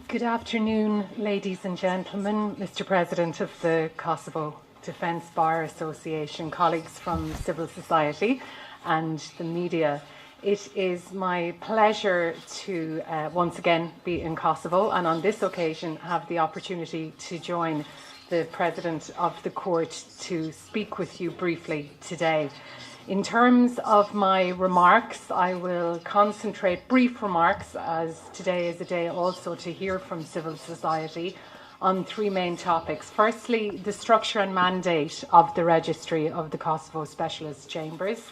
Good afternoon, ladies and gentlemen, Mr. President of the Kosovo Defence Bar Association, colleagues from civil society and the media. It is my pleasure to once again be in Kosovo, and on this occasion have the opportunity to join the President of the Court to speak with you briefly today. In terms of my remarks, I will concentrate brief remarks, as today is a day also to hear from civil society, on three main topics. Firstly, the structure and mandate of the Registry of the Kosovo Specialist Chambers.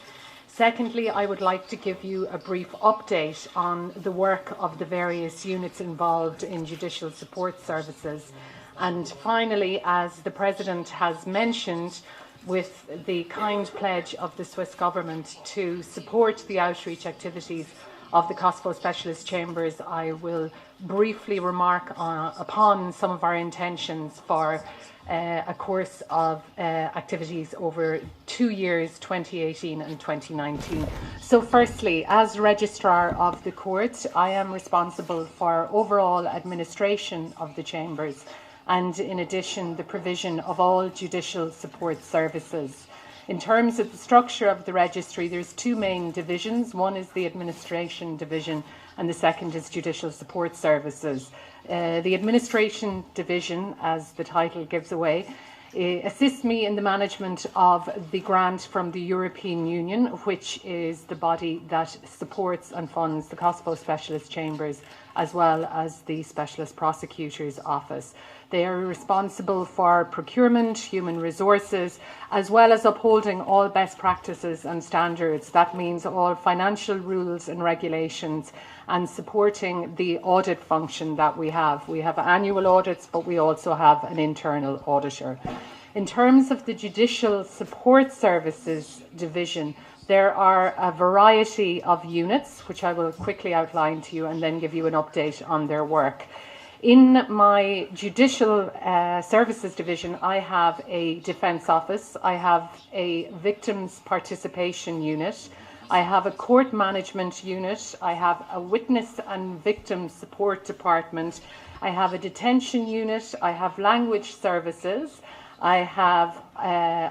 Secondly, I would like to give you a brief update on the work of the various units involved in judicial support services. And finally, as the President has mentioned, with the kind pledge of the Swiss government to support the outreach activities of the Kosovo Specialist Chambers, I will briefly remark upon some of our intentions for a course of activities over 2 years, 2018 and 2019. So firstly, as Registrar of the Court, I am responsible for overall administration of the Chambers, and in addition the provision of all judicial support services. In terms of the structure of the registry, there's two main divisions. One is the administration division and the second is judicial support services. The administration division, as the title gives away, assists me in the management of the grant from the European Union, which is the body that supports and funds the Kosovo Specialist Chambers as well as the Specialist Prosecutor's Office. They are responsible for procurement, human resources, as well as upholding all best practices and standards. That means all financial rules and regulations, and supporting the audit function that we have. We have annual audits, but we also have an internal auditor. In terms of the Judicial Support Services division, there are a variety of units, which I will quickly outline to you and then give you an update on their work. In my Judicial Services division, I have a Defence Office, I have a Victims Participation Unit, I have a Court Management Unit, I have a Witness and Victim Support Department, I have a Detention Unit, I have Language Services, I have,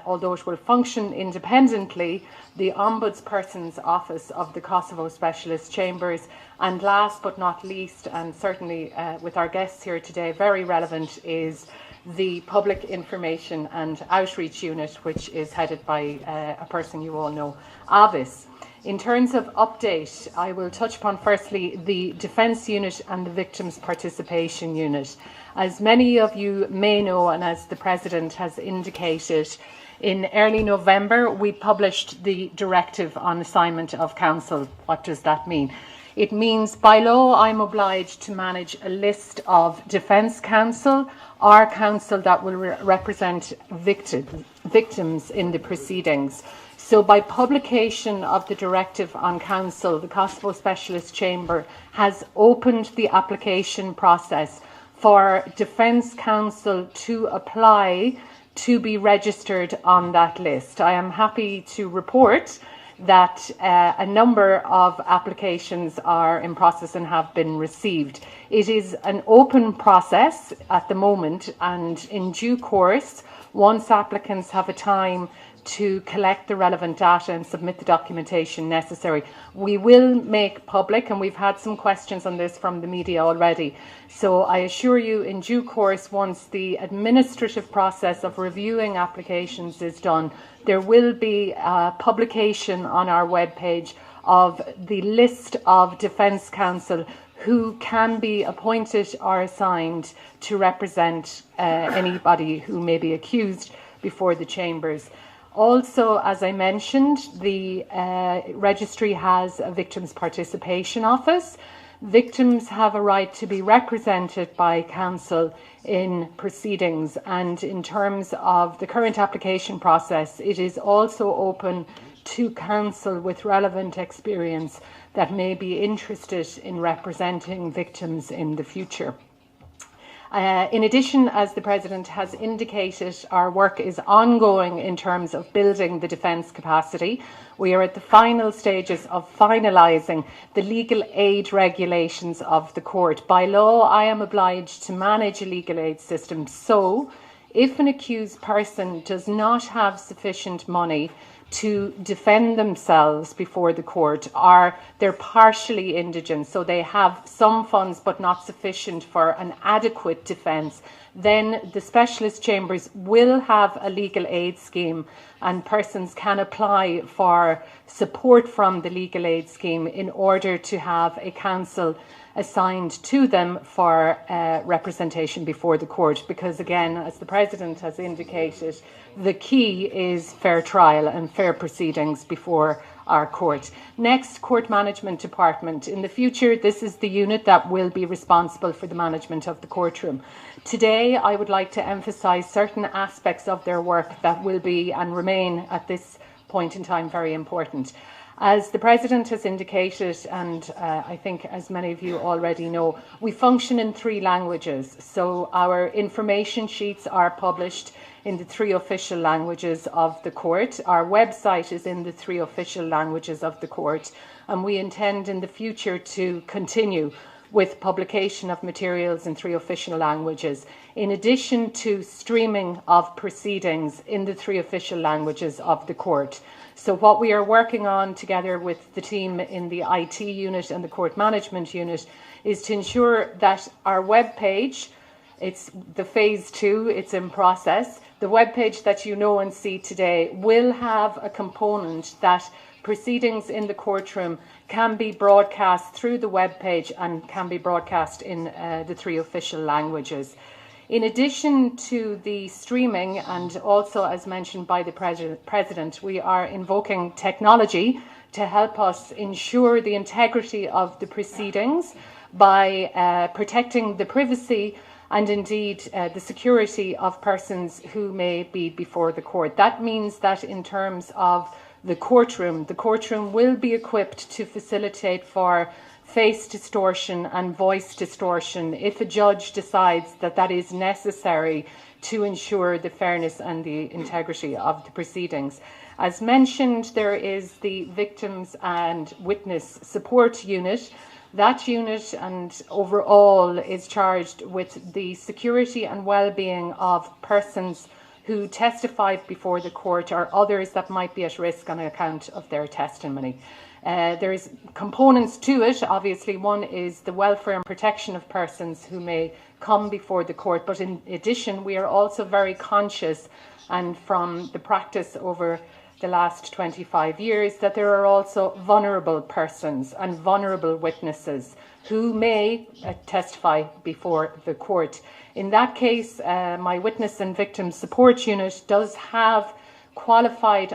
although it will function independently, the Ombudsperson's Office of the Kosovo Specialist Chambers, and last but not least, and certainly with our guests here today, very relevant, is the Public Information and Outreach Unit, which is headed by a person you all know, Avis. In terms of update, I will touch upon firstly the Defence Unit and the Victims Participation Unit. As many of you may know, and as the President has indicated, in early November we published the Directive on Assignment of Counsel. What does that mean? It means by law I'm obliged to manage a list of defence counsel, or counsel that will represent victims in the proceedings. So by publication of the Directive on Counsel, the Kosovo Specialist Chamber has opened the application process for defence counsel to apply to be registered on that list. I am happy to report that a number of applications are in process and have been received. It is an open process at the moment, and in due course, once applicants have a time to collect the relevant data and submit the documentation necessary, we will make public, and we've had some questions on this from the media already. So I assure you, in due course, once the administrative process of reviewing applications is done, there will be a publication on our webpage of the list of defence counsel who can be appointed or assigned to represent anybody who may be accused before the chambers. Also, as I mentioned, the registry has a Victims Participation Office. Victims have a right to be represented by counsel in proceedings, and in terms of the current application process, it is also open to counsel with relevant experience that may be interested in representing victims in the future. In addition, as the President has indicated, our work is ongoing in terms of building the defence capacity. We are at the final stages of finalising the legal aid regulations of the court. By law, I am obliged to manage a legal aid system. So, if an accused person does not have sufficient money to defend themselves before the court, or they're partially indigent, so they have some funds but not sufficient for an adequate defence, then the specialist chambers will have a legal aid scheme, and persons can apply for support from the legal aid scheme in order to have a counsel assigned to them for representation before the court. Because again, as the President has indicated, the key is fair trial and fair proceedings before our court. Next, Court Management Department. In the future, this is the unit that will be responsible for the management of the courtroom. Today, I would like to emphasise certain aspects of their work that will be and remain at this point in time very important. As the President has indicated, and I think as many of you already know, we function in 3 languages. So our information sheets are published in the 3 official languages of the court. Our website is in the 3 official languages of the court, and we intend in the future to continue with publication of materials in 3 official languages, in addition to streaming of proceedings in the 3 official languages of the court. So what we are working on together with the team in the IT unit and the court management unit is to ensure that our web page, it's the phase 2, it's in process. The web page that you know and see today will have a component that proceedings in the courtroom can be broadcast through the web page and can be broadcast in the 3 official languages. In addition to the streaming, and also as mentioned by the President, we are invoking technology to help us ensure the integrity of the proceedings by protecting the privacy and indeed the security of persons who may be before the court. That means that in terms of the courtroom will be equipped to facilitate for face distortion and voice distortion if a judge decides that that is necessary to ensure the fairness and the integrity of the proceedings. As mentioned, there is the Victims and Witness Support Unit. That unit and overall is charged with the security and well-being of persons who testify before the court or others that might be at risk on account of their testimony. There's components to it. Obviously, one is the welfare and protection of persons who may come before the court. But in addition, we are also very conscious, and from the practice over the last 25 years, that there are also vulnerable persons and vulnerable witnesses who may testify before the court. In that case, my Witness and Victim Support Unit does have qualified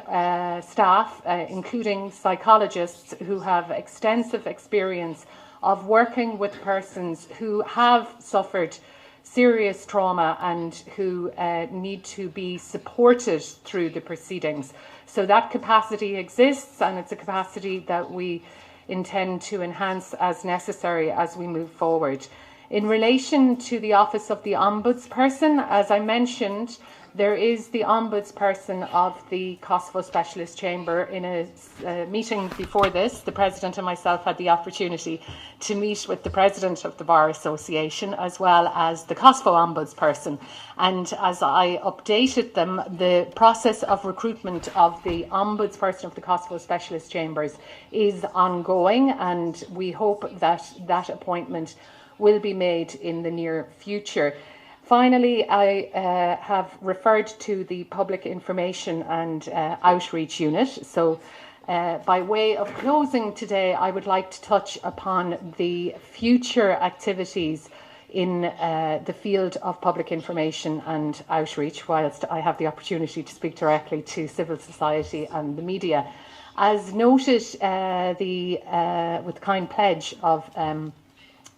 staff, including psychologists who have extensive experience of working with persons who have suffered serious trauma and who need to be supported through the proceedings. So that capacity exists, and it's a capacity that we intend to enhance as necessary as we move forward. In relation to the Office of the Ombudsperson, as I mentioned, there is the Ombudsperson of the Kosovo Specialist Chamber. In a meeting before this, the President and myself had the opportunity to meet with the President of the Bar Association as well as the Kosovo Ombudsperson. And as I updated them, the process of recruitment of the Ombudsperson of the Kosovo Specialist Chambers is ongoing, and we hope that that appointment will be made in the near future. Finally, I have referred to the Public Information and Outreach Unit. So by way of closing today, I would like to touch upon the future activities in the field of public information and outreach, whilst I have the opportunity to speak directly to civil society and the media. As noted with the kind pledge of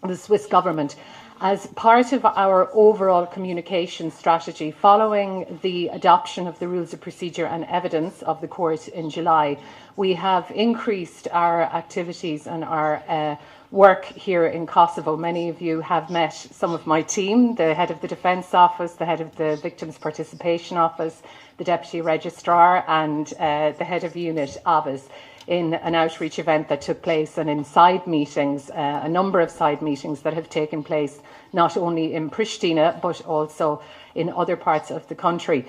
the Swiss government. As part of our overall communication strategy, following the adoption of the Rules of Procedure and Evidence of the Court in July, we have increased our activities and our work here in Kosovo. Many of you have met some of my team, the head of the Defence Office, the head of the Victims Participation Office, the Deputy Registrar and the head of unit Avis, in an outreach event that took place, and in side meetings, a number of side meetings that have taken place not only in Pristina but also in other parts of the country.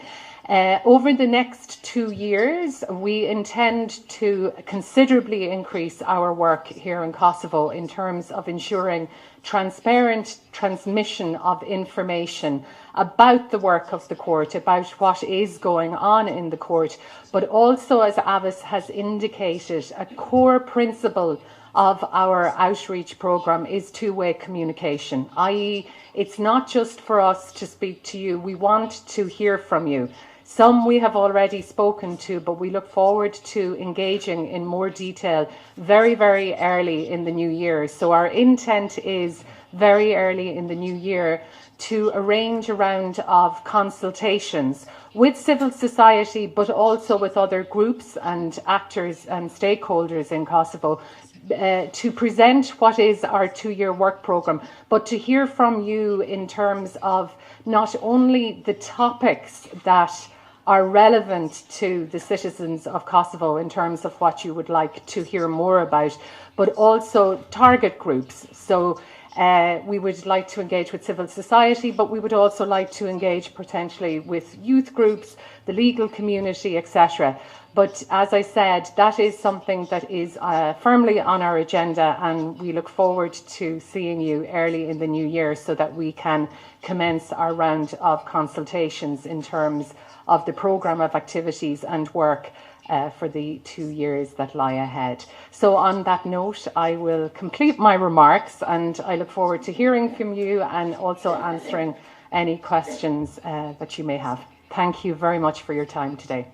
Over the next 2 years, we intend to considerably increase our work here in Kosovo in terms of ensuring transparent transmission of information about the work of the court, about what is going on in the court, but also, as Avis has indicated, a core principle of our outreach programme is two-way communication, i.e. it's not just for us to speak to you, we want to hear from you. Some we have already spoken to, but we look forward to engaging in more detail very, very early in the new year. So our intent is very early in the new year to arrange a round of consultations with civil society, but also with other groups and actors and stakeholders in Kosovo, to present what is our 2-year work programme, but to hear from you in terms of not only the topics that are relevant to the citizens of Kosovo in terms of what you would like to hear more about, but also target groups. So we would like to engage with civil society, but we would also like to engage potentially with youth groups, the legal community, etc. But as I said, that is something that is firmly on our agenda, and we look forward to seeing you early in the new year so that we can commence our round of consultations in terms of the programme of activities and work for the 2 years that lie ahead. So on that note, I will complete my remarks, and I look forward to hearing from you and also answering any questions that you may have. Thank you very much for your time today.